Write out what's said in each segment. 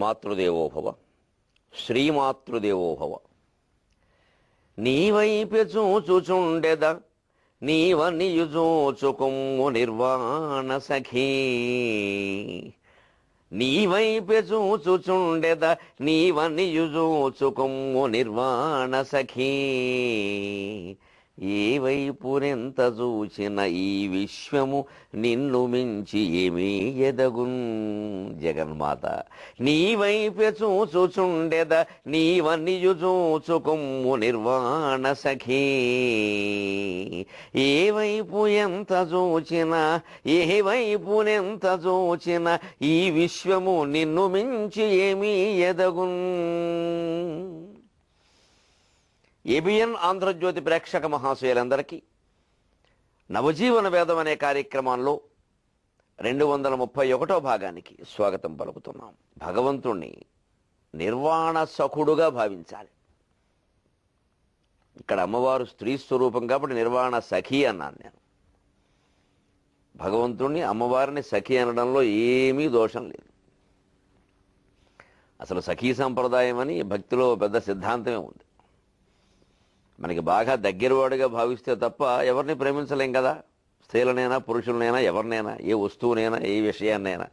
మాతృదేవోభవ, శ్రీమాతృదేవోభవ. నీవైపె చూచుచుండెద నీవనియు చూచుకొమ్ము నిర్వాణ సఖీ. నీవైపె చూచుచుండెద నీవనియు చూచుకొమ్ము నిర్వాణ సఖీ. ఏ వైపునెంత చూచిన ఈ విశ్వము నిన్ను మించి ఏమీ ఎదగున్. జగన్మాత నీ వైపె చూచుచుండెద నీవనియు చూచుకొమ్ము నిర్వాణ సఖీ. ఏ వైపు ఎంత చూచిన ఏ వైపునెంత చూచిన ఈ విశ్వము నిన్ను మించి ఏమీ ఎదగున్. ఏబిఎన్ ఆంధ్రజ్యోతి ప్రేక్షక మహాశయులందరికీ నవజీవన వేదం అనే కార్యక్రమంలో 231వ భాగానికి స్వాగతం పలుకుతున్నాం. భగవంతుణ్ణి నిర్వాణ సఖుడుగా భావించాలి. ఇక్కడ అమ్మవారు స్త్రీ స్వరూపం కాబట్టి నిర్వాణ సఖి అన్నాను నేను. భగవంతుణ్ణి అమ్మవారిని సఖి అనడంలో ఏమీ దోషం లేదు. అసలు సఖీ సంప్రదాయం అని భక్తిలో పెద్ద సిద్ధాంతమే ఉంది. మనకి బాగా దగ్గరవాడుగా భావిస్తే తప్ప ఎవరిని ప్రేమించలేం కదా. స్త్రీలనైనా పురుషులనైనా ఎవరినైనా ఏ వస్తువునైనా ఏ విషయాన్నైనా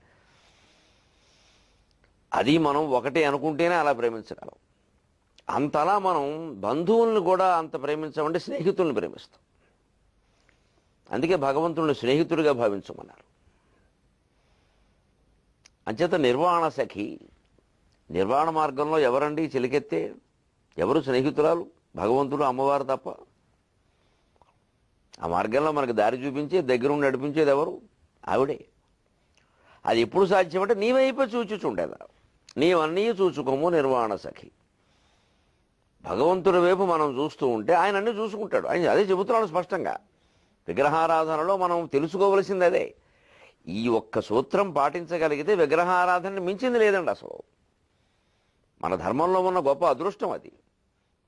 అది మనం ఒకటే అనుకుంటేనే అలా ప్రేమించగలం. అంతలా మనం బంధువుల్ని కూడా అంత ప్రేమించమంటే స్నేహితుల్ని ప్రేమిస్తాం. అందుకే భగవంతుడిని స్నేహితుడిగా భావించమన్నారు. అంచేత నిర్వాణ సఖి, నిర్వాణ మార్గంలో ఎవరండి చిలికెత్తే? ఎవరు స్నేహితురాలు? భగవంతుడు, అమ్మవారు తప్ప. ఆ మార్గంలో మనకు దారి చూపించే దగ్గరుండి నడిపించేది ఎవరు? ఆవిడే. అది ఎప్పుడు సాధ్యమంటే నీ వైపు చూచుచుండేదా నీవన్నీ చూచుకోము నిర్వాణ సఖి. భగవంతుడి వైపు మనం చూస్తూ ఉంటే ఆయన అన్నీ చూసుకుంటాడు. ఆయన అదే చెబుతున్నాడు స్పష్టంగా. విగ్రహారాధనలో మనం తెలుసుకోవలసింది అదే. ఈ ఒక్క సూత్రం పాటించగలిగితే విగ్రహారాధనని మించింది లేదండి అసలు. మన ధర్మంలో ఉన్న గొప్ప అదృష్టం అది.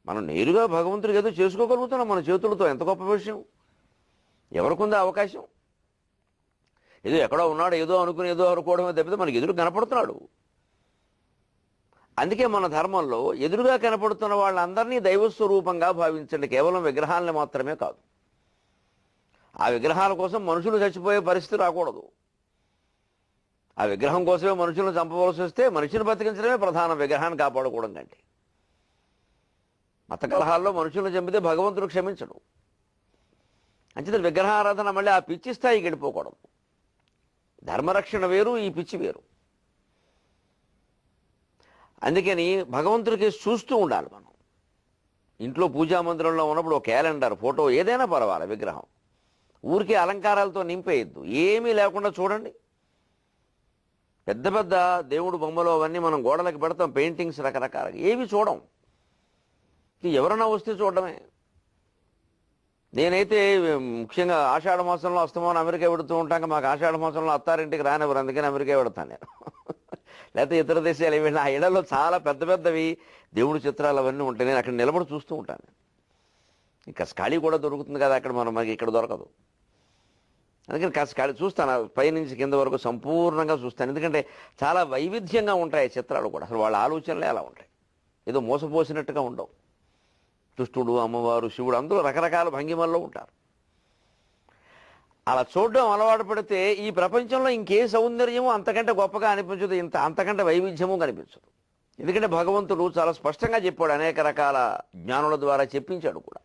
మనం నేరుగా భగవంతుడికి ఏదో చేసుకోగలుగుతున్నాం మన చేతులతో. ఎంత గొప్ప విషయం! ఎవరికుందా అవకాశం? ఏదో ఎక్కడో ఉన్నాడు ఏదో అనుకుని ఏదో అనుకోవడమే తప్పితే మనకి ఎదురు కనపడుతున్నాడు. అందుకే మన ధర్మంలో ఎదురుగా కనపడుతున్న వాళ్ళందరినీ దైవస్వరూపంగా భావించండి. కేవలం విగ్రహాలని మాత్రమే కాదు. ఆ విగ్రహాల కోసం మనుషులు చచ్చిపోయే పరిస్థితి రాకూడదు. ఆ విగ్రహం కోసమే మనుషులను చంపవలసి వస్తే మనిషిని బతికించడమే ప్రధానం విగ్రహాన్ని కాపాడుకోవడం కంటే. మత కలహాల్లో మనుషులను చంపితే భగవంతుడు క్షమించడు. అంచేత విగ్రహారాధన మళ్ళీ ఆ పిచ్చి స్థాయికి వెళ్ళిపోకూడదు. ధర్మరక్షణ వేరు, ఈ పిచ్చి వేరు. అందుకని భగవంతుడికి చూస్తూ ఉండాలి మనం. ఇంట్లో పూజా మందిరంలో ఉన్నప్పుడు ఒక క్యాలెండర్, ఫోటో ఏదైనా పర్వాలేదు, విగ్రహం ఊరికే అలంకారాలతో నింపేయద్దు. ఏమీ లేకుండా చూడండి. పెద్ద పెద్ద దేవుడు బొమ్మలు అవన్నీ మనం గోడలకు పెడతాం, పెయింటింగ్స్ రకరకాలుగా. ఏవి చూడం. ఎవరన్నా వస్తే చూడడమే. నేనైతే ముఖ్యంగా ఆషాఢ మాసంలో అస్తమానం అమెరికా పెడుతూ ఉంటాక మాకు ఆషాఢ మాసంలో అత్తారింటికి రానివ్వరు. అందుకని అమెరికా పెడతాను నేను. లేకపోతే ఇతర దేశాలు ఏమైనా ఆ ఇళ్లలో చాలా పెద్ద పెద్దవి దేవుడి చిత్రాలు అవన్నీ ఉంటాయి. నేను అక్కడ నిలబడి చూస్తూ ఉంటాను. ఇంకా ఖాళీ కూడా దొరుకుతుంది కదా అక్కడ, మనకి ఇక్కడ దొరకదు. అందుకని కాస్త ఖాళీ చూస్తాను, పైనుంచి కింద వరకు సంపూర్ణంగా చూస్తాను. ఎందుకంటే చాలా వైవిధ్యంగా ఉంటాయి చిత్రాలు కూడా. అసలు వాళ్ళ ఆలోచనలే అలా ఉంటాయి. ఏదో మోసపోసినట్టుగా ఉండవు. కృష్ణుడు, అమ్మవారు, శివుడు అందరూ రకరకాల భంగిమల్లో ఉంటారు. అలా చూడడం అలవాటు పడితే ఈ ప్రపంచంలో ఇంకే సౌందర్యము అంతకంటే గొప్పగా అనిపించదు, అంతకంటే వైవిధ్యము కనిపించదు. ఎందుకంటే భగవంతుడు చాలా స్పష్టంగా చెప్పాడు, అనేక రకాల జ్ఞానుల ద్వారా చెప్పించాడు కూడా.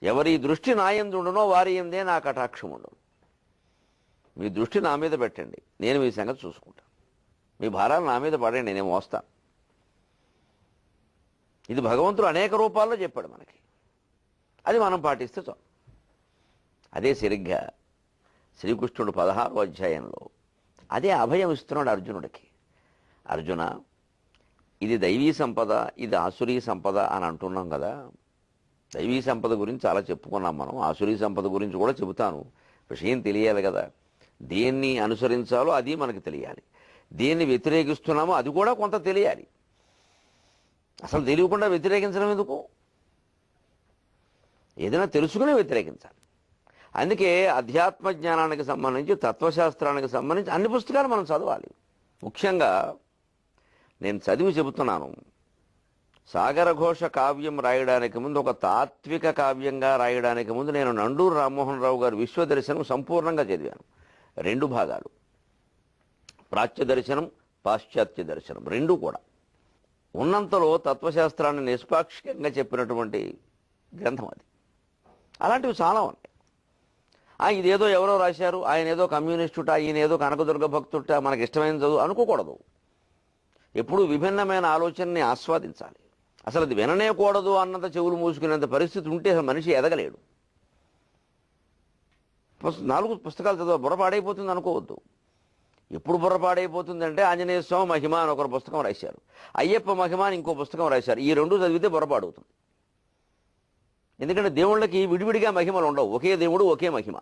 ఎవరి దృష్టి నాయందుండునో వారి ఎందే నా కటాక్షం ఉండను. మీ దృష్టి నా మీద పెట్టండి, నేను మీ సంగతి చూసుకుంటాను. మీ భారాలు నా మీద పడండి, నేను మోస్తాను. ఇది భగవంతుడు అనేక రూపాల్లో చెప్పాడు మనకి. అది మనం పాటిస్తే చాలు. అదే సరిగ్గా శ్రీకృష్ణుడు 16వ అధ్యాయంలో అదే అభయం ఇస్తున్నాడు అర్జునుడికి. అర్జున, ఇది దైవీ సంపద, ఇది ఆసురీ సంపద అని అంటున్నాం కదా. దైవీ సంపద గురించి చాలా చెప్పుకున్నాం మనం. ఆసురీ సంపద గురించి కూడా చెబుతాను. విషయం తెలియాలి కదా. దేన్ని అనుసరించాలో అది మనకు తెలియాలి. దేన్ని వ్యతిరేకిస్తున్నామో అది కూడా కొంత తెలియాలి. అసలు తెలియకుండా వ్యతిరేకించడం ఎందుకు? ఏదైనా తెలుసుకునే వ్యతిరేకించాలి. అందుకే అధ్యాత్మ జ్ఞానానికి సంబంధించి, తత్వశాస్త్రానికి సంబంధించి అన్ని పుస్తకాలు మనం చదవాలి. ముఖ్యంగా నేను చదివి చెబుతున్నాను. సాగరఘోష కావ్యం రాయడానికి ముందు, ఒక తాత్విక కావ్యంగా రాయడానికి ముందు నేను నండూరు రామ్మోహన్ రావు గారు విశ్వదర్శనం సంపూర్ణంగా చదివాను. 2 భాగాలు, ప్రాచ్య దర్శనం, పాశ్చాత్య దర్శనం, 2 కూడా. ఉన్నంతలో తత్వశాస్త్రాన్ని నిష్పాక్షికంగా చెప్పినటువంటి గ్రంథం అది. అలాంటివి చాలా ఉన్నాయి. ఇదేదో ఎవరో రాశారు, ఆయన ఏదో కమ్యూనిస్టుట, ఈయన ఏదో కనకదుర్గ భక్తుట, మనకి ఇష్టమైన చదువు అనుకోకూడదు. ఎప్పుడూ విభిన్నమైన ఆలోచనని ఆస్వాదించాలి. అసలు అది విననేకూడదు అన్నంత చెవులు మూసుకునేంత పరిస్థితి ఉంటే మనిషి ఎదగలేడు. 4 పుస్తకాలు చదువు బుర్రపాడైపోతుంది అనుకోవద్దు. ఎప్పుడు బుర్రపాడైపోతుందంటే ఆంజనేయ స్వామి మహిమ అని ఒకరు పుస్తకం రాశారు, అయ్యప్ప మహిమ అని ఇంకో పుస్తకం రాశారు. ఈ 2 చదివితే బుర్రపాడవుతుంది. ఎందుకంటే దేవుళ్ళకి విడివిడిగా మహిమలు ఉండవు, ఒకే దేవుడు ఒకే మహిమ.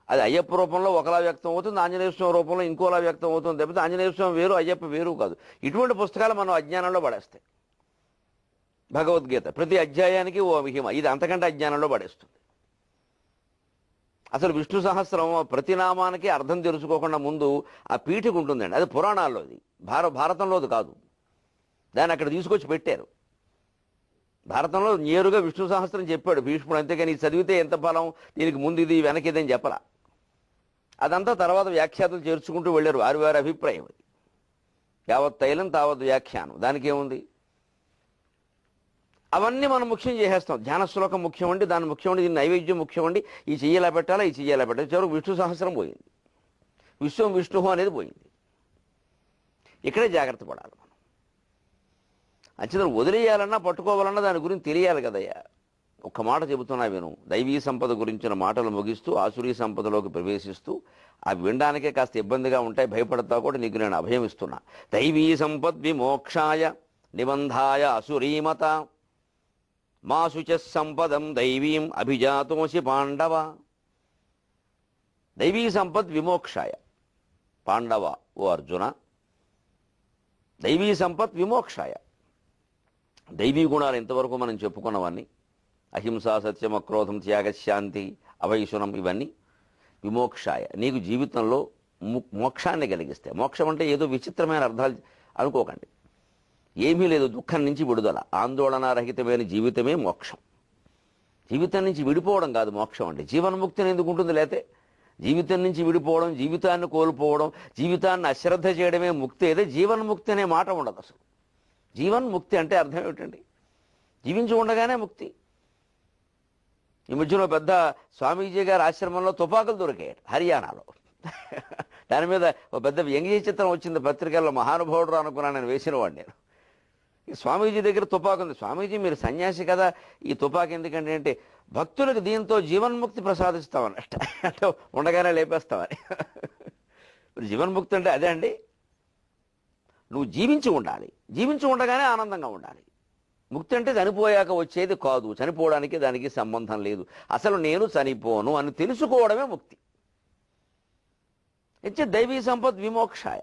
అది అయ్యప్ప రూపంలో ఒకలా వ్యక్తం అవుతుంది, ఆంజనేయ స్వామి రూపంలో ఇంకోలా వ్యక్తం అవుతుంది. తప్పితే ఆంజనేయ స్వామి వేరు, అయ్యప్ప వేరు కాదు. ఇటువంటి పుస్తకాలు మనం అజ్ఞానంలో పడేస్తాయి. భగవద్గీత ప్రతి అధ్యాయానికి ఓ మహిమ, ఇది అంతకంటే అజ్ఞానంలో పడేస్తుంది. అసలు విష్ణు సహస్రం ప్రతి నామానికి అర్థం తెలుసుకోకుండా ముందు ఆ పీఠిక ఉంటుందండి. అది పురాణాల్లోది, భారతంలోది కాదు. దాన్ని అక్కడ తీసుకొచ్చి పెట్టారు. భారతంలో నేరుగా విష్ణు సహస్రం చెప్పాడు భీష్ముడు, అంతేగాని చదివితే ఎంత ఫలం, దీనికి ముందు ఇది వెనకిది అని చెప్పలా. అదంతా తర్వాత వ్యాఖ్యాతులు చేర్చుకుంటూ వెళ్ళారు, వారి అభిప్రాయం అది. యావత్ తైలం తావత్ వ్యాఖ్యానం, దానికి ఏముంది. అవన్నీ మనం ముఖ్యం చేసేస్తాం. ధ్యాన శ్లోకం ముఖ్యం అండి, దాని ముఖ్యం అండి, దీని నైవేద్యం ముఖ్యం అండి, ఈ చెయ్యేలా పెట్టాలా, ఈ చెయ్యేలా పెట్టాలి. చివరికి విష్ణు సహస్రం పోయింది, విశ్వం విష్ణు అనేది పోయింది. ఇక్కడే జాగ్రత్త పడాలి మనం. అంచేత వదిలేయాలన్నా పట్టుకోవాలన్నా దాని గురించి తెలియాలి కదయ్యా. ఒక్క మాట చెబుతున్నా విను. దైవీ సంపద గురించిన మాటలు ముగిస్తూ ఆసురీ సంపదలోకి ప్రవేశిస్తూ, అవి వినడానికే కాస్త ఇబ్బందిగా ఉంటాయి, భయపడతా కూడా నీకు నేను అభయం ఇస్తున్నా. దైవీ సంపద్ విమోక్షాయ నిబంధాయ అసురీమత మా శుచ సంపదం దైవీం అభిజాతోసి పాండవ. దైవీ సంపద్ విమోక్షాయ పాండవ, ఓ అర్జున, దైవీ సంపత్ విమోక్షాయ. దైవీ గుణాలు ఇంతవరకు మనం చెప్పుకున్నవన్నీ, అహింస, సత్యం, అక్రోధం, త్యాగశాంతి, అభయశునం, ఇవన్నీ విమోక్షాయ, నీకు జీవితంలో మోక్షాన్ని కలిగిస్తాయి. మోక్షం అంటే ఏదో విచిత్రమైన అర్థాలు అనుకోకండి, ఏమీ లేదు. దుఃఖం నుంచి విడుదల, ఆందోళనారహితమైన జీవితమే మోక్షం. జీవితం నుంచి విడిపోవడం కాదు మోక్షం అంటే. జీవన్ముక్తిని ఎందుకు ఉంటుంది? లేతే జీవితం నుంచి విడిపోవడం, జీవితాన్ని కోల్పోవడం, జీవితాన్ని అశ్రద్ధ చేయడమే ముక్తి. అయితే జీవన్ముక్తి అనే మాట ఉండదు అసలు. జీవన్ముక్తి అంటే అర్థం ఏమిటండి? జీవించి ఉండగానే ముక్తి. ఈ మధ్యలో పెద్ద స్వామీజీ గారి ఆశ్రమంలో తుపాకులు దొరికాయి హర్యానాలో. దాని మీద ఒక పెద్ద వ్యంగ్య చిత్రం వచ్చింది పత్రికల్లో, మహానుభావుడు అనుకున్నాను నేను, వేసిన వాడు నేను. ఈ స్వామీజీ దగ్గర తుపాకు ఉంది. స్వామీజీ మీరు సన్యాసి కదా, ఈ తుపాకు ఎందుకంటే అంటే భక్తులకు దీంతో జీవన్ముక్తి ప్రసాదిస్తామన్నట్ట, అంటే ఉండగానే లేపేస్తామని. జీవన్ముక్తి అంటే అదే అండి, నువ్వు జీవించి ఉండాలి, జీవించి ఉండగానే ఆనందంగా ఉండాలి. ముక్తి అంటే చనిపోయాక వచ్చేది కాదు, చనిపోవడానికి దానికి సంబంధం లేదు. అసలు నేను చనిపోను అని తెలుసుకోవడమే ముక్తి. ఇచ్చే దైవీ సంపద్ విమోక్షాయ.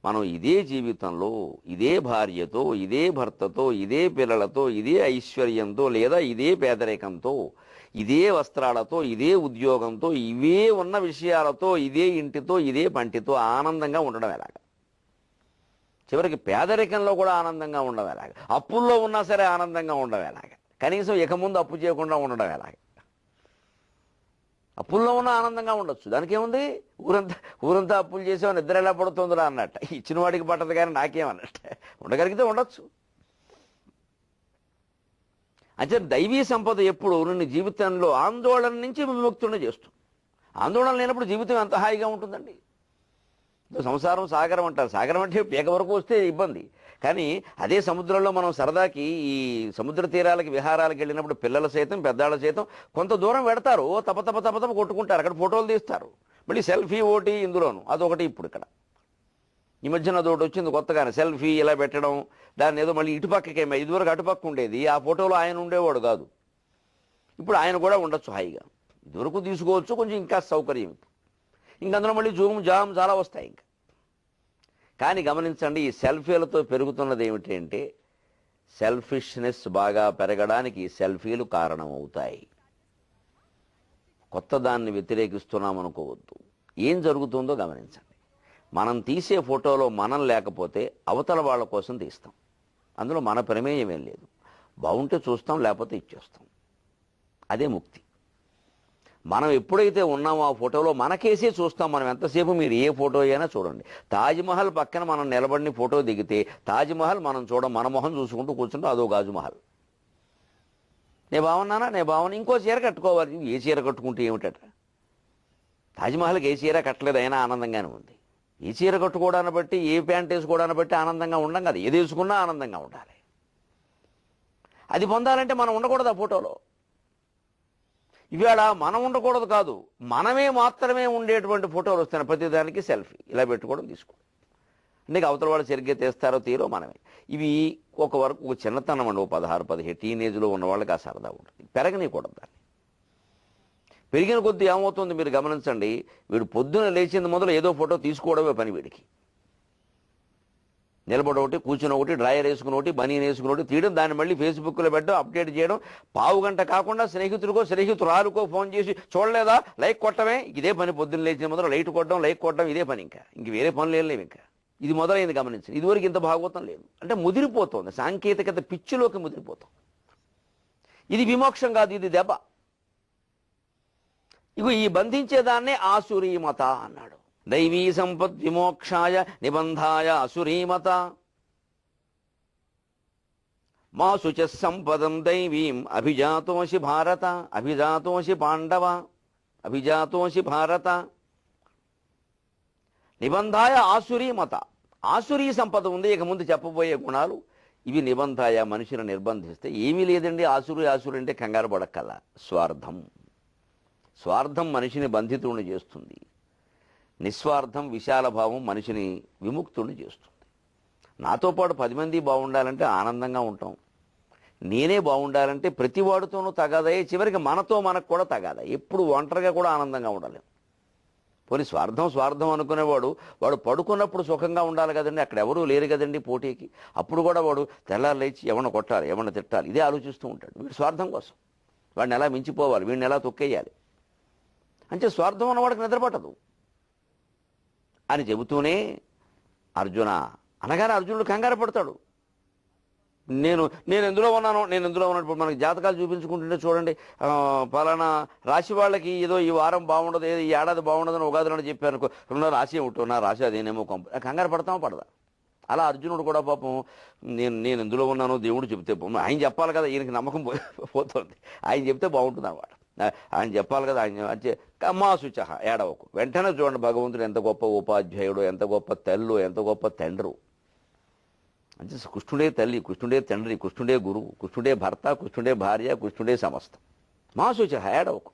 మనం ఇదే జీవితంలో, ఇదే భార్యతో, ఇదే భర్తతో, ఇదే పిల్లలతో, ఇదే ఐశ్వర్యంతో, లేదా ఇదే పేదరికంతో, ఇదే వస్త్రాలతో, ఇదే ఉద్యోగంతో, ఇవే ఉన్న విషయాలతో, ఇదే ఇంటితో, ఇదే పంటితో ఆనందంగా ఉండడం ఎలాగా? చివరికి పేదరికంలో కూడా ఆనందంగా ఉండడం ఎలాగా? అప్పుల్లో ఉన్నా సరే ఆనందంగా ఉండడం ఎలాగా? కనీసం ఇక ముందు అప్పు చేయకుండా ఉండడం ఎలాగా? అప్పుల్లో ఉన్న ఆనందంగా ఉండొచ్చు, దానికి ఏముంది? ఊరంతా అప్పులు చేసేవాడిని నిద్ర ఎలా పడుతుందిరా అన్నట్ట. ఇచ్చిన వాడికి పట్టదు కానీ నాకేమన్నట్ట. ఉండగలిగితే ఉండొచ్చు. అంటే దైవీ సంపద ఎప్పుడు నిన్ను జీవితంలో ఆందోళన నుంచి విముక్తుని చేస్తుంది. ఆందోళన లేనప్పుడు జీవితం ఎంత హాయిగా ఉంటుందండి. సంసారం సాగరం అంటారు. సాగరం అంటే పేక వరకు వస్తే ఇబ్బంది. కానీ అదే సముద్రంలో మనం సరదాకి ఈ సముద్ర తీరాలకి విహారాలకు వెళ్ళినప్పుడు పిల్లల సైతం పెద్దాళ్ళ సైతం కొంత దూరం పెడతారు, తప తప తప తప కొట్టుకుంటారు, అక్కడ ఫోటోలు తీస్తారు, మళ్ళీ సెల్ఫీ ఓటి ఇందులోను అదొకటి. ఇప్పుడు ఇక్కడ ఈ మధ్యన అదొకటి వచ్చింది కొత్తగానే, సెల్ఫీ ఇలా పెట్టడం, దాన్ని ఏదో మళ్ళీ ఇటుపక్కకేమో, ఇదివరకు అటుపక్క ఉండేది, ఆ ఫోటోలో ఆయన ఉండేవాడు కాదు, ఇప్పుడు ఆయన కూడా ఉండొచ్చు హాయిగా. ఇదివరకు తీసుకోవచ్చు, కొంచెం ఇంకా సౌకర్యం. ఇంక అందులో మళ్ళీ జూమ్ జామ్ చాలా వస్తాయి ఇంకా. కానీ గమనించండి, ఈ సెల్ఫీలతో పెరుగుతున్నది ఏమిటి అంటే, సెల్ఫిష్నెస్ బాగా పెరగడానికి సెల్ఫీలు కారణమవుతాయి. కొత్త దాన్ని వ్యతిరేకిస్తున్నాం అనుకోవద్దు. ఏం జరుగుతుందో గమనించండి. మనం తీసే ఫోటోలో మనం లేకపోతే అవతల వాళ్ళ కోసం తీస్తాం. అందులో మన ప్రమేయం ఏం లేదు. బాగుంటే చూస్తాం, లేకపోతే ఇచ్చేస్తాం. అదే ముక్తి. మనం ఎప్పుడైతే ఉన్నామో ఆ ఫోటోలో మనకేసే చూస్తాం. మనం ఎంతసేపు మీరు ఏ ఫోటో అయినా చూడండి. తాజ్మహల్ పక్కన మనం నిలబడిన ఫోటో దిగితే తాజ్మహల్ మనం చూడం, మన మొహం చూసుకుంటూ కూర్చుంటాం. అదో గాజుమహల్. నేను బాగున్నానా, నేను బాగున్నా, ఇంకో చీర కట్టుకోవాలి. ఏ చీర కట్టుకుంటే ఏమిటట? తాజ్మహల్కి ఏ చీర కట్టలేదు, అయినా ఆనందంగానే ఉంది. ఏ చీర కట్టుకోవడాన్ని బట్టి, ఏ ప్యాంట్ వేసుకోవడాన్ని బట్టి ఆనందంగా ఉండం కదా. ఏది వేసుకున్నా ఆనందంగా ఉండాలి. అది పొందాలంటే మనం ఉండకూడదు ఆ ఫోటోలో. ఇవాళ మనం ఉండకూడదు కాదు, మనమే మాత్రమే ఉండేటువంటి ఫోటోలు వస్తున్నాయి. ప్రతిదానికి సెల్ఫీ ఇలా పెట్టుకోవడం, తీసుకోవడం. అంటే అవతల వాళ్ళు సరిగ్గా తీస్తారో తీరో మనమే. ఇవి ఒక వరకు ఒక చిన్నతనం అండి. 16-17 టీనేజ్లో ఉన్న వాళ్ళకి ఆ సరదా ఉంటుంది. పెరగనీయకూడదు దాన్ని. పెరిగిన కొద్దీ ఏమవుతుంది మీరు గమనించండి. వీడు పొద్దున లేచింది మొదలు ఏదో ఫోటో తీసుకోవడమే పని వీడికి. నిలబడి ఒకటి, కూర్చుని ఒకటి, డ్రాయర్ వేసుకుని ఒకటి, బనీన్ వేసుకుని ఒకటి తీయడం, దాన్ని మళ్ళీ ఫేస్బుక్లో పెట్టడం, అప్డేట్ చేయడం. పావు గంట కాకుండా స్నేహితుడికో స్నేహితురాలుకో ఫోన్ చేసి చూడలేదా, లైక్ కొట్టమే. ఇదే పని. పొద్దున్న లేచిన మొదలు లైట్ కొట్టడం, లైక్ కొట్టడం, ఇదే పని. ఇంక వేరే పనులు ఏం లేవు. ఇంకా ఇది మొదలైంది గమనించండి. ఇదివరకు ఇంత భాగవతం లేదు. అంటే ముదిరిపోతుంది, సాంకేతికత పిచ్చిలోకి ముదిరిపోతాం. ఇది విమోక్షం కాదు, ఇది దెబ్బ. ఇగో ఈ బంధించేదాన్నే ఆసురీమత అన్నాడు. దైవీ సంపద్ విమోక్షాయ నిబంధాయ అసురీమత మా శుచ సంపదం దైవీం అభిజాతోషి భారత అభిజాతోషి పాండవ అభిజాతోషి భారత. నిబంధాయ ఆసురీమత. ఆసురీ సంపద ఉంది. ఇక ముందు చెప్పబోయే గుణాలు ఇవి. నిబంధాయ మనిషిని నిర్బంధిస్తే ఏమీ లేదండి. ఆసురు అంటే కంగారు పడక్కల్లా. స్వార్థం. స్వార్థం మనిషిని బంధితుడిని చేస్తుంది. నిస్వార్థం, విశాల భావం మనిషిని విముక్తుడిని చేస్తుంది. నాతో పాటు 10 మంది బాగుండాలంటే ఆనందంగా ఉంటాం. నేనే బాగుండాలంటే ప్రతి వాడితోనూ తగాదయ్యే, చివరికి మనతో మనకు కూడా తగాదా. ఎప్పుడు ఒంటరిగా కూడా ఆనందంగా ఉండలేం. పోనీ స్వార్థం స్వార్థం అనుకునేవాడు వాడు పడుకున్నప్పుడు సుఖంగా ఉండాలి కదండి. అక్కడ ఎవరూ లేరు కదండి పోటీకి. అప్పుడు కూడా వాడు తెల్లారు లేచి ఎవరిని కొట్టాలి, ఎవరిని తిట్టాలి, ఇదే ఆలోచిస్తూ ఉంటాడు. వీడు స్వార్థం కోసం. వాడిని ఎలా మించిపోవాలి, వీడిని ఎలా తొక్కేయాలి. అంటే స్వార్థం ఉన్నవాడికి నిద్రపట్టదు అని చెబుతూనే అర్జున అనగానే అర్జునుడు కంగారు పడతాడు. నేను ఎందులో ఉన్నాను, నేను ఎందులో ఉన్నప్పుడు మనకి జాతకాలు చూపించుకుంటుంటే చూడండి, పలానా రాశి వాళ్ళకి ఏదో ఈ వారం బాగుండదు, ఏదో ఈ ఏడాది బాగుండదని ఉగాది నాడు చెప్పారు. రాశి ఏమిటో, నా రాశి అదేనేమో కంగారు పడతామో పడదా? అలా అర్జునుడు కూడా పాపం నేను ఎందులో ఉన్నానో దేవుడు చెప్తే ఆయన చెప్పాలి కదా. ఈయనకి నమ్మకం పోతుంది. ఆయన చెప్తే బాగుంటుంది అన్నమాట. ఆయన చెప్పాలి కదా. ఆయన కమ్మాశుచ ఏడవకు. వెంటనే చూడండి భగవంతుడు ఎంత గొప్ప ఉపాధ్యాయుడు, ఎంత గొప్ప తల్లు, ఎంత గొప్ప తండ్రు. అంటే కృష్ణుడే తల్లి, కృష్ణుడే తండ్రి, కృష్ణుడే గురువు, కృష్ణుడే భర్త, కృష్ణుడే భార్య, కృష్ణుడే సమస్తం. మాశుచ ఏడవకు.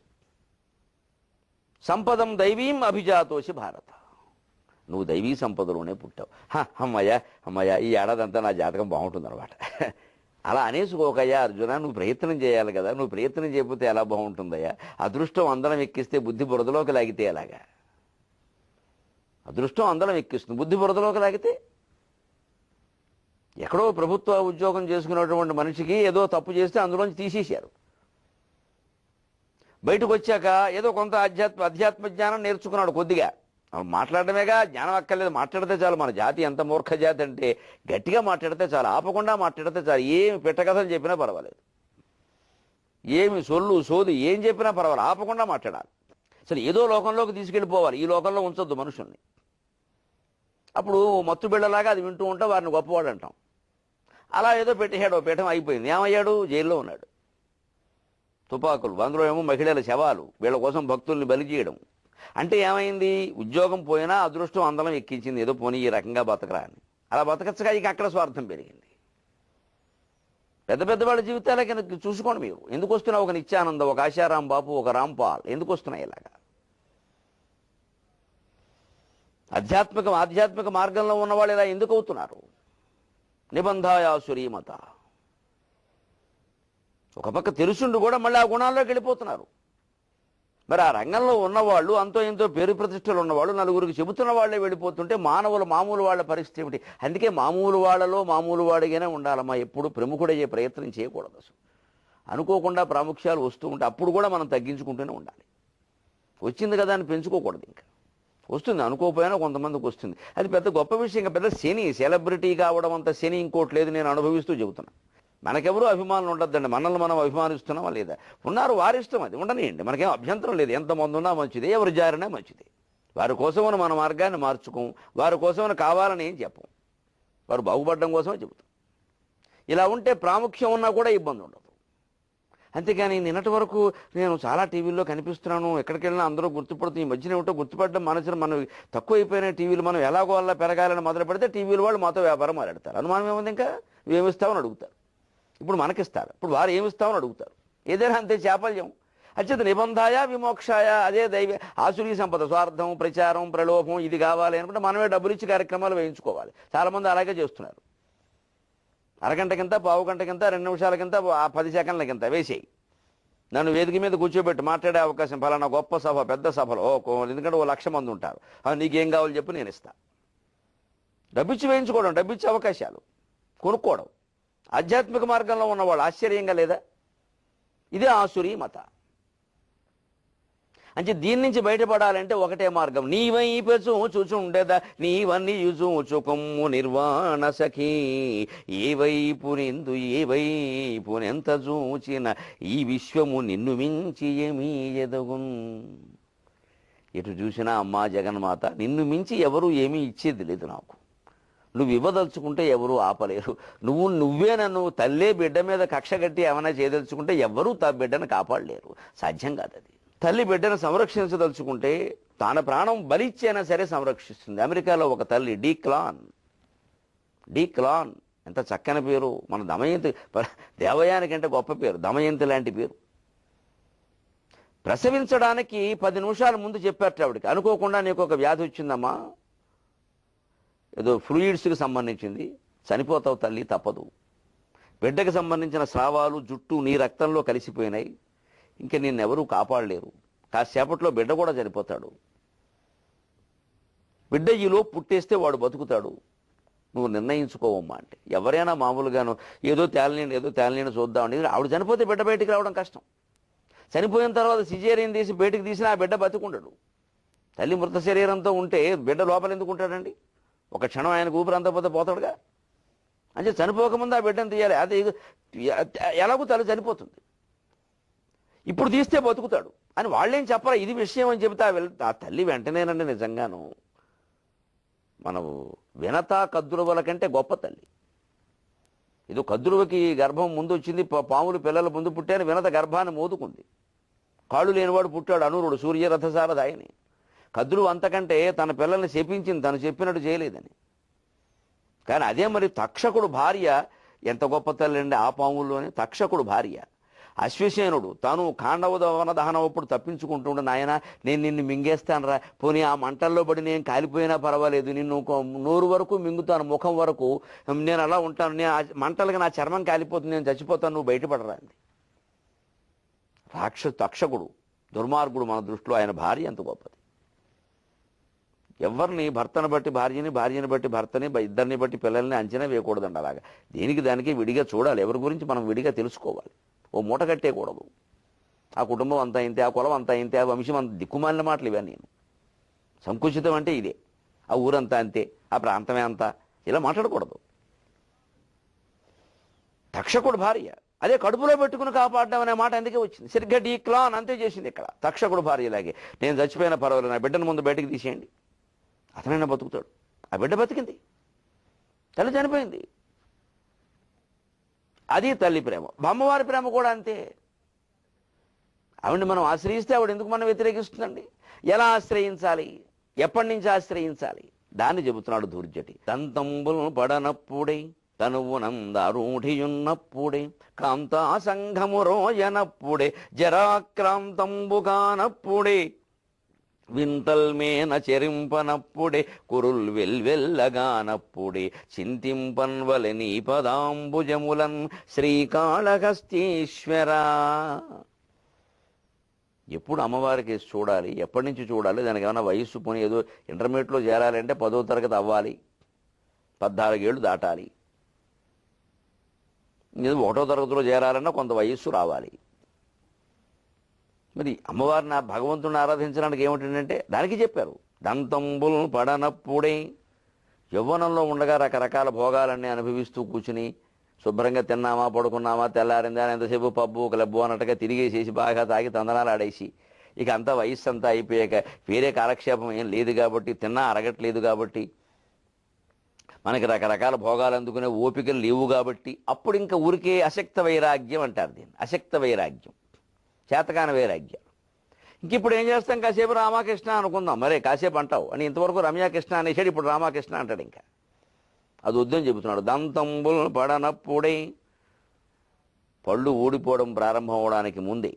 సంపదం దైవీం అభిజాతోషి భారత. నువ్వు దైవీ సంపదలోనే పుట్టావు. అమ్మయ్య ఈ ఏడాదంతా నా జాతకం బాగుంటుందన్నమాట. అలా అనేసుకోకయ్యా అర్జున, నువ్వు ప్రయత్నం చేయాలి కదా. నువ్వు ప్రయత్నం చేయకపోతే ఎలా బాగుంటుందయ్యా? అదృష్టం అందరం ఎక్కిస్తే బుద్ధి బురదలోకి లాగితే ఎలాగా? అదృష్టం అందరం ఎక్కిస్తుంది, బుద్ధి బురదలోకి లాగితే. ఎక్కడో ప్రభుత్వ ఉద్యోగం చేసుకున్నటువంటి మనిషికి ఏదో తప్పు చేస్తే అందులోంచి తీసేశారు. బయటకు వచ్చాక ఏదో కొంత అధ్యాత్మ జ్ఞానం నేర్చుకున్నాడు కొద్దిగా. మాట్లాడటమేగా, జ్ఞానం అక్కర్లేదు, మాట్లాడితే చాలు. మన జాతి ఎంత మూర్ఖ జాతి అంటే గట్టిగా మాట్లాడితే చాలు, ఆపకుండా మాట్లాడితే చాలు. ఏమి పెట్టకథలు చెప్పినా పర్వాలేదు, ఏమి సొల్లు సోది ఏం చెప్పినా పర్వాలేదు, ఆపకుండా మాట్లాడాలి. అసలు ఏదో లోకంలోకి తీసుకెళ్ళిపోవాలి, ఈ లోకంలో ఉంచొద్దు మనుషుల్ని. అప్పుడు మత్తు బిళ్ళలాగా అది వింటూ ఉంటే వారిని గొప్పవాడు అంటాం. అలా ఏదో పెట్టేశాడు, పీఠం అయిపోయింది. ఏమయ్యాడు? జైల్లో ఉన్నాడు. తుపాకులు, అందులో ఏమో మహిళల శవాలు, వీళ్ళ కోసం భక్తుల్ని బలి చేయడం. అంటే ఏమైంది? ఉద్యోగం పోయినా అదృష్టం అందరం ఎక్కించింది. ఏదో పోనీ ఈ రకంగా బతకరా అని. అలా బతకచ్చగా ఇక అక్కడ స్వార్థం పెరిగింది. పెద్ద పెద్ద వాళ్ళ జీవితాలకి చూసుకోండి మీరు. ఎందుకు వస్తున్నావు? ఒక నిత్యానంద, ఒక ఆశారాం బాపు, ఒక రాంపాల్ ఎందుకు వస్తున్నాయి ఇలాగా? ఆధ్యాత్మిక మార్గంలో ఉన్నవాళ్ళు ఇలా ఎందుకు అవుతున్నారు? నిబంధాయాసురీమత. ఒక పక్క తెలుసుండు కూడా మళ్ళీ ఆ గుణాల్లోకి వెళ్ళిపోతున్నారు. మరి ఆ రంగంలో ఉన్నవాళ్ళు, అంతో ఎంతో పేరు ప్రతిష్టలు ఉన్నవాళ్ళు, నలుగురికి చెబుతున్న వాళ్ళే వెళ్ళిపోతుంటే మామూలు వాళ్ళ పరిస్థితి ఏమిటి? అందుకే మామూలు వాళ్ళలో మామూలు వాడిగానే ఉండాలమ్మా. ఎప్పుడు ప్రముఖుడయ్యే ప్రయత్నం చేయకూడదు. అసలు అనుకోకుండా ప్రాముఖ్యాలు వస్తూ ఉంటే అప్పుడు కూడా మనం తగ్గించుకుంటూనే ఉండాలి. వచ్చింది కదా అని పెంచుకోకూడదు. ఇంకా వస్తుంది, అనుకోకపోయినా కొంతమందికి వస్తుంది. అది పెద్ద గొప్ప విషయం, పెద్ద శని, సెలబ్రిటీ కావడం అంత శని ఇంకోటి లేదు. నేను అనుభవిస్తూ చెబుతున్నా. మనకెవరూ అభిమానులు ఉండద్దండి, మనల్ని మనం అభిమానిస్తున్నామా లేదా? ఉన్నారు, వారి ఇష్టం, అది ఉండనియండి, మనకేం అభ్యంతరం లేదు. ఎంతమంది ఉన్నా మంచిది, ఎవరు జారినా మంచిది. వారి కోసమని మన మార్గాన్ని మార్చుకోం, వారి కోసమని కావాలని ఏం చెప్పం, వారు బాగుపడడం కోసమే చెబుతాం. ఇలా ఉంటే ప్రాముఖ్యం ఉన్నా కూడా ఇబ్బంది ఉండదు. అంతేగాని నిన్నటి వరకు నేను చాలా టీవీల్లో కనిపిస్తున్నాను, ఎక్కడికి వెళ్ళినా అందరూ గుర్తుపడుతుంది. ఈ మధ్యన ఏమిటో గుర్తుపడడం మనసులో మనం తక్కువ అయిపోయిన టీవీలు, మనం ఎలాగో అలా పెరగాలని మొదలు పెడితే టీవీలు వాళ్ళు మాతో వ్యాపారం మాట్లాడతారు. అనుమానం ఏముంది? ఇంకా ఏమిస్తామని అడుగుతారు. ఇప్పుడు మనకిస్తారు, ఇప్పుడు వారు ఏమిస్తామని అడుగుతారు. ఏదైనా అంతే చాపల్యం. అత్యంత నిబంధాయ విమోక్షాయ, అదే దైవ ఆసురీ సంపద. స్వార్థం, ప్రచారం, ప్రలోభం, ఇది కావాలి అనుకుంటే మనమే డబ్బులు ఇచ్చి కార్యక్రమాలు వేయించుకోవాలి. చాలామంది అలాగే చేస్తున్నారు. అరగంటకింత, పావు గంటకింత, 2 నిమిషాలకింత, 10 సెకండ్లకింత వేసేయి, నన్ను వేదిక మీద కూర్చోబెట్టి మాట్లాడే అవకాశం, ఫలానా గొప్ప సభ, పెద్ద సభలో, ఎందుకంటే 1,00,000 మంది ఉంటారు, నీకేం కావాలో చెప్పి నేను ఇస్తా. డబ్బిచ్చి వేయించుకోవడం, డబ్బిచ్చి అవకాశాలు కొనుక్కోవడం. ఆధ్యాత్మిక మార్గంలో ఉన్నవాళ్ళు ఆశ్చర్యంగా లేదా? ఇదే ఆసురీ మత. అంటే దీని నుంచి బయటపడాలంటే ఒకటే మార్గం. నీవైపు చూచుండేదా నీవన్నీ చూచుకొమ్ము నిర్వాణ సఖీ, ఏ వైపునెందు ఏ వైపునెంత చూచిన ఈ విశ్వము నిన్ను మించి ఏమీ ఎదగున్. ఎటు చూసినా అమ్మా జగన్మాత, నిన్ను మించి ఎవరు ఏమీ ఇచ్చేది లేదు నాకు. నువ్వు ఇవ్వదలుచుకుంటే ఎవరూ ఆపలేరు. నువ్వే నన్ను తల్లే బిడ్డ మీద కక్ష కట్టి ఏమైనా చేయదలుచుకుంటే ఎవరూ బిడ్డను కాపాడలేరు. సాధ్యం కాదు అది. తల్లి బిడ్డను సంరక్షించదలుచుకుంటే తన ప్రాణం బలిచ్చైనా సరే సంరక్షిస్తుంది. అమెరికాలో ఒక తల్లి, డీ క్లాన్, ఎంత చక్కని పేరు. మన దమయంతి, దేవయానికంటే గొప్ప పేరు, దమయంతి లాంటి పేరు. ప్రసవించడానికి 10 నిమిషాల ముందు చెప్పారట ఆవిడికి, అనుకోకుండా నీకు ఒక వ్యాధి వచ్చిందమ్మా, ఏదో ఫ్లూయిడ్స్కి సంబంధించింది, చనిపోతావు తల్లి, తప్పదు. బిడ్డకి సంబంధించిన స్రావాలు, జుట్టు నీ రక్తంలో కలిసిపోయినాయి, ఇంకా నిన్నెవరూ కాపాడలేరు, కాసేపట్లో బిడ్డ కూడా చనిపోతాడు. బిడ్డ ఈలో పుట్టేస్తే వాడు బతుకుతాడు, నువ్వు నిర్ణయించుకోవమ్మా అంటే. ఎవరైనా మామూలుగాను ఏదో తేలని చూద్దామని, ఆవిడ చనిపోతే బిడ్డ బయటికి రావడం కష్టం. చనిపోయిన తర్వాత సిజేరియన్ తీసి బయటికి తీసినా ఆ బిడ్డ బతుకుంటాడు. తల్లి మృత శరీరంతో ఉంటే బిడ్డ లోపల ఎందుకు ఉంటాడండి? ఒక క్షణం ఆయనకు ఊపిరి అంతపోతే పోతాడుగా. అంటే చనిపోకముందు ఆ బిడ్డను తీయాలి. అది ఎలాగో తల్లి చనిపోతుంది, ఇప్పుడు తీస్తే బతుకుతాడు అని వాళ్ళేం చెప్పరా, ఇది విషయం అని చెబితే ఆ తల్లి వెంటనేనండి నిజంగాను మనం వినతా కద్రువల కంటే గొప్ప తల్లి. ఇది కద్రువకి గర్భం ముందు వచ్చింది, పాములు పిల్లల ముందు పుట్టాను, వినత గర్భాన్ని మోదుకుంది. కాళ్ళు లేనివాడు పుట్టాడు అనూరుడు, సూర్యరథసారదాయని. కద్రువు అంతకంటే తన పిల్లల్ని శపించింది, తను చెప్పినట్టు చేయలేదని. కానీ అదే మరి తక్షకుడు భార్య ఎంత గొప్ప తల్లి అండి. ఆ పాముల్లోనే తక్షకుడు భార్య అశ్వసేనుడు, తాను ఖాండవ దహనప్పుడు తప్పించుకుంటుండే, నాయన నేను నిన్ను మింగేస్తాను రా, పోనీ ఆ మంటల్లో పడి నేను కాలిపోయినా పర్వాలేదు, నిన్ను నోరు వరకు మింగుతాను, ముఖం వరకు నేను అలా ఉంటాను, నేను మంటలుగా నా చర్మం కాలిపోతుంది, నేను చచ్చిపోతాను, నువ్వు బయటపడరా అంది. తక్షకుడు దుర్మార్గుడు మన దృష్టిలో, ఆయన భార్య ఎంత గొప్పది. ఎవరిని భర్తను బట్టి భార్యని, భార్యని బట్టి భర్తని, ఇద్దరిని బట్టి పిల్లల్ని అంచనా వేయకూడదండి. అలాగా దేనికి దానికి విడిగా చూడాలి, ఎవరి గురించి మనం విడిగా తెలుసుకోవాలి. ఓ మూట కట్టేయకూడదు. ఆ కుటుంబం అంతా ఇంతే, ఆ కులం అంతా ఇంతే, ఆ వంశం అంత, దిక్కుమాలిన మాటలు ఇవన్నీ. సంకుచితం అంటే ఇదే, ఆ ఊరంతా అంతే, ఆ ప్రాంతమే అంతా, ఇలా మాట్లాడకూడదు. తక్షకుడు భార్య అదే కడుపులో పెట్టుకుని కాపాడడం అనే మాట అందుకే వచ్చింది. సరిగ్గా డీ క్లాన్ అంతే చేసింది ఇక్కడ. తక్షకుడు భార్యలాగే, నేను చచ్చిపోయిన పర్వాలేదు, నా బిడ్డను ముందు బయటకు తీసేయండి, అతనైనా బతుకుతాడు. ఆ బిడ్డ బతికింది, తల్లి చనిపోయింది. అది తల్లి ప్రేమ. అమ్మవారి ప్రేమ కూడా అంతే. ఆవిడని మనం ఆశ్రయిస్తే ఆవిడ ఎందుకు మనం వ్యతిరేకిస్తుందండి? ఎలా ఆశ్రయించాలి, ఎప్పటి నుంచి ఆశ్రయించాలి, దాన్ని చెబుతున్నాడు ధూర్జటి. తంతంబులు పడనప్పుడే, తనువునందారూఢియున్నప్పుడే, కాంతా సంఘము రోయనప్పుడే, జరాక్రాంతంబు కానప్పుడే, వింతల్మేన చెరింపనప్పుడే, కురుల్ వెల్వెల్లగానప్పుడే, చింతింపన్వలె నీ పదాంబుజములన్ శ్రీకాళహస్తీశ్వరా. ఎప్పుడు అమ్మవారికి చూడాలి, ఎప్పటి నుంచి చూడాలి, దానికి ఏమైనా వయస్సు పోనీ ఏదో ఇంటర్మీడియట్లో చేరాలంటే 10వ తరగతి అవ్వాలి, 14 ఏళ్ళు దాటాలి. 1వ తరగతిలో చేరాలన్నా కొంత వయస్సు రావాలి. మరి అమ్మవారిని భగవంతుడిని ఆరాధించడానికి ఏమిటంటే దానికి చెప్పారు. దంతంబుల్ పడనప్పుడే యవ్వనంలో ఉండగా రకరకాల భోగాలన్నీ అనుభవిస్తూ కూర్చుని శుభ్రంగా తిన్నామా పడుకున్నామా తెల్లారిందా ఎంతసేపు పబ్బు క్లబ్బు అన్నట్టుగా తిరిగేసేసి బాగా తాగి తందనాలు ఆడేసి ఇక అంతా వయస్సు అంతా అయిపోయాక వేరే కాలక్షేపం ఏం లేదు కాబట్టి తిన్నా అరగట్లేదు కాబట్టి మనకి రకరకాల భోగాలు అందుకునే ఓపికలు లేవు కాబట్టి అప్పుడు ఇంకా ఊరికే అశక్త వైరాగ్యం అంటారు దీన్ని. అశక్త వైరాగ్యం, చేతకాని వైరాగ్యం. ఇంక ఇప్పుడు ఏం చేస్తాం, కాసేపు రామకృష్ణ అనుకుందాం, మరే కాసేపు అంటావు అని. ఇంతవరకు రమ్యాకృష్ణ అనేసాడు, ఇప్పుడు రామకృష్ణ అంటాడు. ఇంకా అది వద్దని చెబుతున్నాడు. దంతంబుల్ పడనప్పుడే, పళ్ళు ఊడిపోవడం ప్రారంభం అవడానికి ముందే,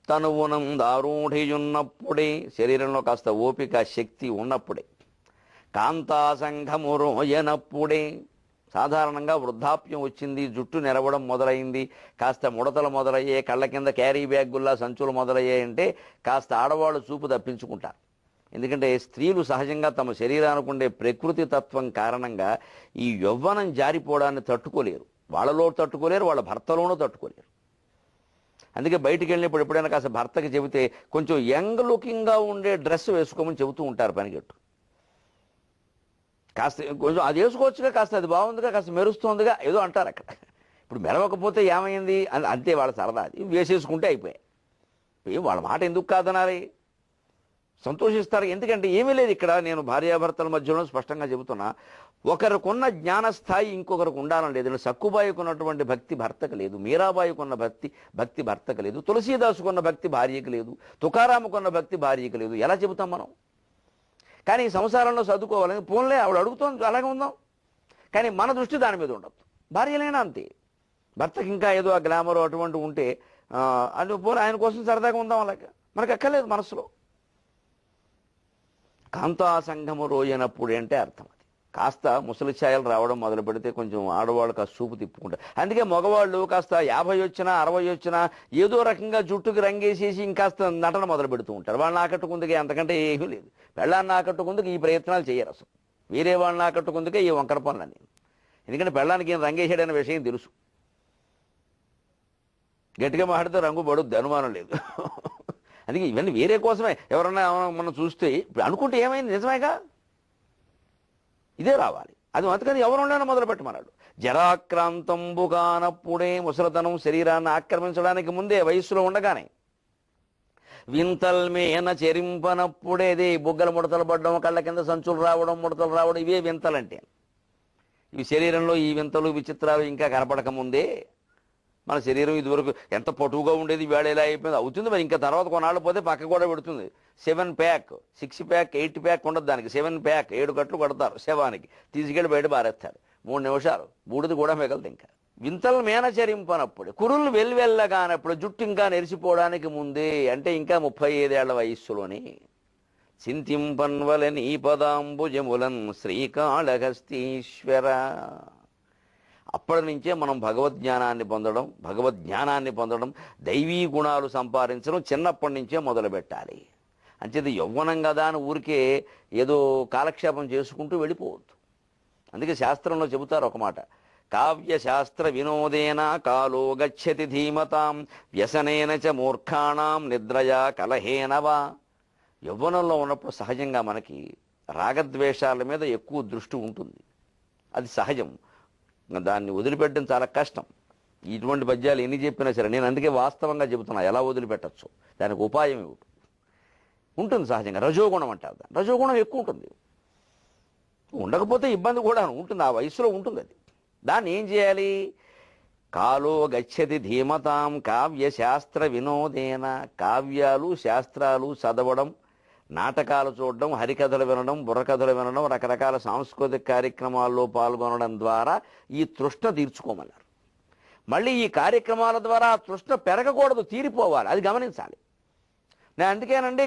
తనువునం దారూఢియున్నప్పుడే, శరీరంలో కాస్త ఓపిక శక్తి ఉన్నప్పుడే, కాంతాసంఘము రోయనప్పుడే, సాధారణంగా వృద్ధాప్యం వచ్చింది, జుట్టు నెరవడం మొదలైంది, కాస్త ముడతలు మొదలయ్యే, కళ్ళ కింద క్యారీ బ్యాగుల్లా సంచులు మొదలయ్యాయంటే కాస్త ఆడవాళ్ళు చూపు తప్పించుకుంటారు. ఎందుకంటే స్త్రీలు సహజంగా తమ శరీరానికి ఉండే ప్రకృతి తత్వం కారణంగా ఈ యవ్వనం జారిపోవడాన్ని తట్టుకోలేరు. వాళ్ళలో తట్టుకోలేరు, వాళ్ళ భర్తలోనూ తట్టుకోలేరు. అందుకే బయటికి వెళ్ళినప్పుడు ఎప్పుడైనా కాస్త భర్తకి చెబితే కొంచెం యంగ్ లుకింగ్గా ఉండే డ్రెస్ వేసుకోమని చెబుతూ ఉంటారు పనిగట్టు. కాస్త కొంచెం అది వేసుకోవచ్చుగా, కాస్త అది బాగుందిగా, కాస్త మెరుస్తుందిగా ఏదో అంటారు అక్కడ. ఇప్పుడు మెరవకపోతే ఏమైంది అని అంతే వాళ్ళ సరదా. అది వేసేసుకుంటే అయిపోయాయి. వాళ్ళ మాట ఎందుకు కాదనాలి, సంతోషిస్తారు. ఎందుకంటే ఏమీ లేదు ఇక్కడ. నేను భార్యాభర్తల మధ్యలో స్పష్టంగా చెబుతున్నా, ఒకరికున్న జ్ఞానస్థాయి ఇంకొకరికి ఉండాలని లేదు. సక్కుబాయికి ఉన్నటువంటి భక్తి భర్తకు లేదు, మీరాబాయికి ఉన్న భక్తి భర్తకు లేదు, తులసీదాసుకున్న భక్తి భార్యకు లేదు, తుకారాముకున్న భక్తి భార్యకు లేదు. ఎలా చెబుతాం మనం? కానీ ఈ సంసారంలో చదువుకోవాలని పోన్లే, ఆవిడ అడుగుతోంది, అలాగే ఉందాం. కానీ మన దృష్టి దాని మీద ఉండదు. భార్యలైనా అంతే. భర్తకి ఇంకా ఏదో ఆ గ్లామర్ అటువంటి ఉంటే అది పోనీ ఆయన కోసం సరదాగా ఉందాం, అలాగే మనకు అక్కర్లేదు మనసులో. కాంతాసంఘము రోయనప్పుడు అంటే అర్థం అది. కాస్త ముసలి ఛాయలు రావడం మొదలు పెడితే కొంచెం ఆడవాళ్ళు కాస్త చూపు తిప్పుకుంటారు. అందుకే మగవాళ్ళు కాస్త 50 వచ్చినా 60 వచ్చినా ఏదో రకంగా జుట్టుకి రంగేసేసి ఇంకాస్త నటన మొదలు పెడుతూ ఉంటారు. వాళ్ళని ఆకట్టుకుందుకే, అంతకంటే ఏమీ లేదు. పెళ్ళాన్ని ఆకట్టుకుందుకు ఈ ప్రయత్నాలు చేయరు అసలు. వేరే వాళ్ళని ఆకట్టుకుందుకే ఈ వంకర పనులని. ఎందుకంటే పెళ్ళానికి ఏం రంగేసాడనే విషయం తెలుసు. గట్టిగా మాట్లాడితే రంగు పడుద్ది, అనుమానం లేదు. అందుకే ఇవన్నీ వేరే కోసమే. ఎవరన్నా మనం చూస్తే అనుకుంటే ఏమైంది, నిజమేగా, ఇదే రావాలి. అది అందుకని ఎవరుండైనా మొదలు పెట్టమన్నాడు. జరాక్రాంతంబు కానప్పుడే, ముసలతనం శరీరాన్ని ఆక్రమించడానికి ముందే, వయస్సులో ఉండగానే, వింతల్మేన చెరింపనప్పుడేదే, బుగ్గల ముడతలు పడడం, కళ్ళ కింద సంచులు రావడం, ముడతలు రావడం, ఇవే వింతలంటే. ఇవి శరీరంలో ఈ వింతలు విచిత్రాలు ఇంకా కనపడక ముందే మన శరీరం ఇదివరకు ఎంత పటువుగా ఉండేది, వేళ ఎలా అయిపోయింది అవుతుంది. మరి ఇంకా తర్వాత కొన్నాళ్ళు పోతే పక్క కూడా పెడుతుంది. 7 ప్యాక్ 6 ప్యాక్ 8 ప్యాక్ ఉండదు దానికి. 7 ప్యాక్ 7 కట్లు కడతారు శవానికి, తీసుకెళ్ళి బయట బారేస్తారు. 3 నిమిషాలు బూడిది కూడా మిగలదు. ఇంకా వింతలు మేనచరింపనప్పుడు, కురులు వెల్వెల్లగానప్పుడు, జుట్టు ఇంకా నెరిసిపోవడానికి ముందే, అంటే ఇంకా 35 ఏళ్ల వయస్సులోని, చింతింపన్వల నీ పదాంబుజములన్ శ్రీకాళహస్తీశ్వర. అప్పటి నుంచే మనం భగవద్జ్ఞానాన్ని పొందడం, దైవీ గుణాలు సంపాదించడం చిన్నప్పటి నుంచే మొదలు పెట్టాలి. అంచేది యవ్వనం కదా అని ఊరికే ఏదో కాలక్షేపం చేసుకుంటూ వెళ్ళిపోవద్దు. అందుకే శాస్త్రంలో చెబుతారు ఒక మాట, కావ్యశాస్త్ర వినోదేన కాలో గచ్చతి ధీమతాం వ్యసనేన చ మూర్ఖాణం నిద్రయా కలహేనవా. యవ్వనంలో ఉన్నప్పుడు సహజంగా మనకి రాగద్వేషాల మీద ఎక్కువ దృష్టి ఉంటుంది, అది సహజం. దాన్ని వదిలిపెట్టడం చాలా కష్టం. ఇటువంటి పద్యాలు ఎన్ని చెప్పినా సరే నేను అందుకే వాస్తవంగా చెబుతున్నా, ఎలా వదిలిపెట్టచ్చు, దానికి ఉపాయం ఏమిటి ఉంటుంది. సహజంగా రజోగుణం అంటారు, దాన్ని రజోగుణం ఎక్కువ ఉంటుంది. ఉండకపోతే ఇబ్బంది కూడా ఉంటుంది, ఆ వయసులో ఉంటుంది అది. దాన్ని ఏం చేయాలి? కాలో గచ్చతి ధీమతాం కావ్యశాస్త్ర వినోదేన. కావ్యాలు శాస్త్రాలు చదవడం, నాటకాలు చూడడం, హరికథలు వినడం, బుర్రకథలు వినడం, రకరకాల సాంస్కృతిక కార్యక్రమాల్లో పాల్గొనడం ద్వారా ఈ తృష్ణ తీర్చుకోమన్నారు. మళ్ళీ ఈ కార్యక్రమాల ద్వారా ఆ తృష్ణ పెరగకూడదు, తీరిపోవాలి, అది గమనించాలి. నేను అందుకేనండి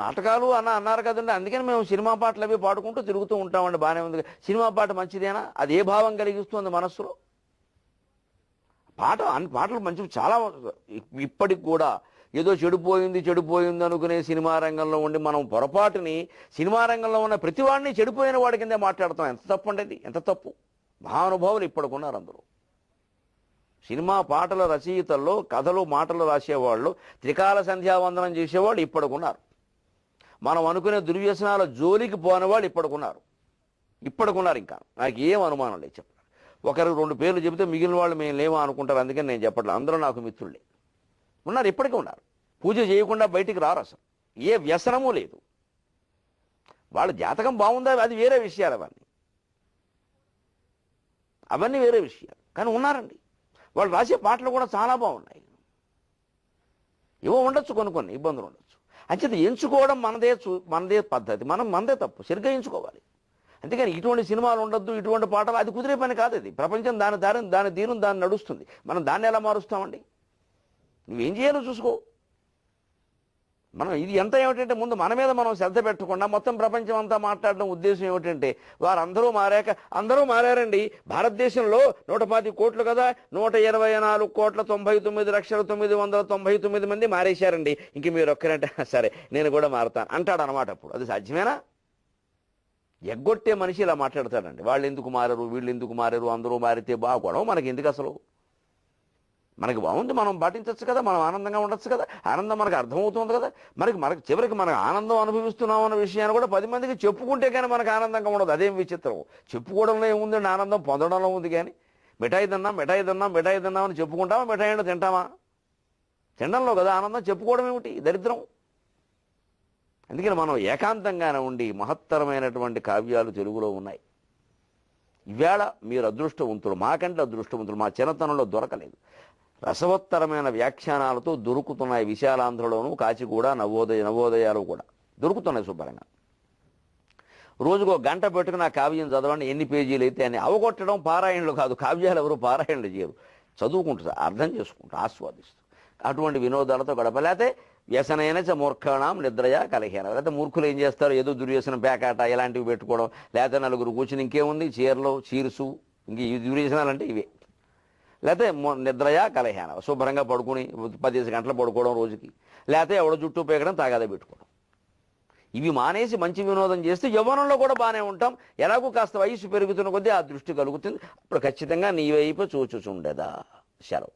నాటకాలు అన్నారు కదండి, అందుకని మేము సినిమా పాటలు అవి పాడుకుంటూ తిరుగుతూ ఉంటామండి. బాగానే ఉంది. సినిమా పాట మంచిదేనా? అది ఏ భావం కలిగిస్తుంది మనస్సులో? పాటలు మంచివి చాలా. ఇప్పటికి కూడా ఏదో చెడిపోయింది అనుకునే సినిమా రంగంలో ఉండి మనం పొరపాటుని సినిమా రంగంలో ఉన్న ప్రతి వాడిని చెడిపోయిన వాడి కిందే మాట్లాడతాం. ఎంత తప్పు అండి అది, ఎంత తప్పు. మహానుభావులు ఇప్పటికున్నారు అందరూ. సినిమా పాటల రచయితల్లో కథలు మాటలు రాసేవాళ్ళు, త్రికాల సంధ్యావందనం చేసేవాళ్ళు ఇప్పటికున్నారు. మనం అనుకునే దుర్వ్యసనాల జోలికి పోని వాళ్ళు ఇప్పటికున్నారు ఇంకా నాకు ఏం అనుమానం లేదు చెప్పారు. ఒకరికి 2 పేర్లు చెబితే మిగిలిన వాళ్ళు మేము లేవా అనుకుంటారు, అందుకని నేను చెప్పట్లేదు. అందరూ నాకు మిత్రులే ఉన్నారు, ఇప్పటికీ ఉన్నారు. పూజ చేయకుండా బయటికి రారు, అసలు ఏ వ్యసనమూ లేదు. వాళ్ళ జాతకం బాగుందా అది వేరే విషయాలు, అవన్నీ వేరే విషయాలు, కానీ ఉన్నారండి. వాళ్ళు రాసే పాటలు కూడా చాలా బాగున్నాయి. ఏవో ఉండొచ్చు, కొన్ని ఇబ్బందులు ఉండొచ్చు. అంచేత ఎంచుకోవడం మనదే పద్ధతి, మనదే తప్పు, సరిగ్గా ఎంచుకోవాలి. అంతేగాని ఇటువంటి సినిమాలు ఉండొద్దు, ఇటువంటి పాటలు, అది కుదిరే పని కాదు. అది ప్రపంచం దాని తీరును దాన్ని నడుస్తుంది. మనం దాన్ని ఎలా మారుస్తామండి? నువ్వేం చేయాలో చూసుకో. మనం ఇది ఎంత ఏమిటంటే ముందు మన మీద మనం శ్రద్ధ పెట్టకుండా మొత్తం ప్రపంచం అంతా మాట్లాడడం ఉద్దేశం ఏమిటంటే వారందరూ అందరూ మారారండి. భారతదేశంలో 110 కోట్లు కదా, 124,99,999 మంది మారేశారండి. ఇంక మీరు ఒక్కరంటే సరే నేను కూడా మారుతాను అంటాడు అనమాట. అప్పుడు అది సాధ్యమేనా? ఎగ్గొట్టే మనిషి ఇలా మాట్లాడతాడండి. వాళ్ళు ఎందుకు మారరు, వీళ్ళు ఎందుకు మారరు, అందరూ మారితే బాగోవడం మనకి ఎందుకు? అసలు మనకి బాగుంది, మనం పాటించవచ్చు కదా, మనం ఆనందంగా ఉండొచ్చు కదా, ఆనందం మనకు అర్థమవుతుంది కదా. మనకి చివరికి మనకు ఆనందం అనుభవిస్తున్నాం అన్న విషయాన్ని కూడా 10 మందికి చెప్పుకుంటే కానీ మనకు ఆనందంగా ఉండదు. అదేం విచిత్రం. చెప్పుకోవడంలో ఏముందండి, ఆనందం పొందడంలో ఉంది. కానీ మిఠాయి తిన్నాం అని చెప్పుకుంటామా? మిఠాయి అంటే తింటామా? తినడంలో కదా ఆనందం, చెప్పుకోవడం ఏమిటి దరిద్రం. అందుకని మనం ఏకాంతంగానే ఉండి మహత్తరమైనటువంటి కావ్యాలు తెలుగులో ఉన్నాయి. ఈవేళ మీరు అదృష్టవంతులు, మాకంటే అదృష్టవంతులు. మా చిన్నతనంలో దొరకలేదు. రసవత్తరమైన వ్యాఖ్యానాలతో దొరుకుతున్నాయి. విశాలాంధ్రలోను, కాచిగూడ, నవోదయాలు కూడా దొరుకుతున్నాయి శుభ్రంగా. రోజుకో గంట పెట్టుకుని ఆ కావ్యం చదవండి, ఎన్ని పేజీలు అయితే అని. అవగొట్టడం పారాయణలు కాదు, కావ్యాలు ఎవరు పారాయణలు చేయరు, చదువుకుంటారు, అర్థం చేసుకుంటారు, ఆస్వాదిస్తారు. అటువంటి వినోదాలతో గడపలేతే వ్యసనైన చ మూర్ఖాణం నిద్రయా కలహేన. లేకపోతే మూర్ఖులు ఏం చేస్తారు, ఏదో దుర్వ్యసనం, పేకాట ఇలాంటివి పెట్టుకోవడం, లేకపోతే నలుగురు కూర్చుని ఇంకేముంది చీరలు చీరుసు, ఇంక ఈ దుర్వ్యసనాలు అంటే ఇవే. లేకపోతే నిద్రయా కలహేన, శుభ్రంగా పడుకుని 10 గంటలు పడుకోవడం రోజుకి, లేకపోతే ఎవడో జుట్టు పేకడం, తాగాదే పెట్టుకోవడం. ఇవి మానేసి మంచి వినోదం చేస్తే యవ్వనంలో కూడా బాగానే ఉంటాం. ఎలాగో కాస్త వయసు పెరుగుతున్న కొద్దీ ఆ దృష్టి కలుగుతుంది. అప్పుడు ఖచ్చితంగా నీ వైపు చూచుచుండేదా. సెలవు.